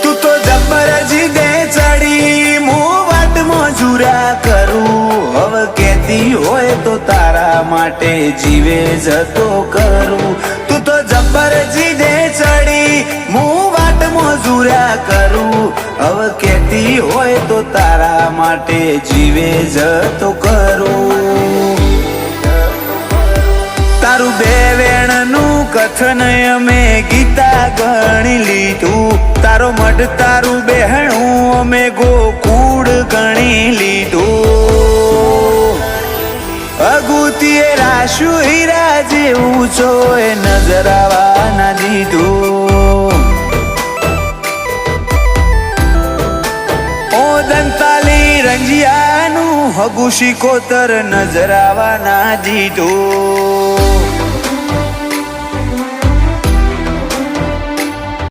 તું તો જબર જીદે ચડી હું વાટમાં જુરા કરું હવે કેતી હોય તો તારા માટે જીવે જતો કરું તું તો જબર જીદે ચડી હું વાટમાં જુરા કરું હવે કેતી હોય તો તારા માટે જીવે જતો કરું તારું બે વેણનું કથન અમે ગીતા ગણી લીધું તારો મઢ તારું બેહણું અમે ગોકુળ ગણી લીધું અગુતીએ રાશુ હીરા જેવું છો એ નજરાવા ના દીધું ઓ દંતાલી રંજિયાનું હગુ શિકોતર નજરાવા ના દીધું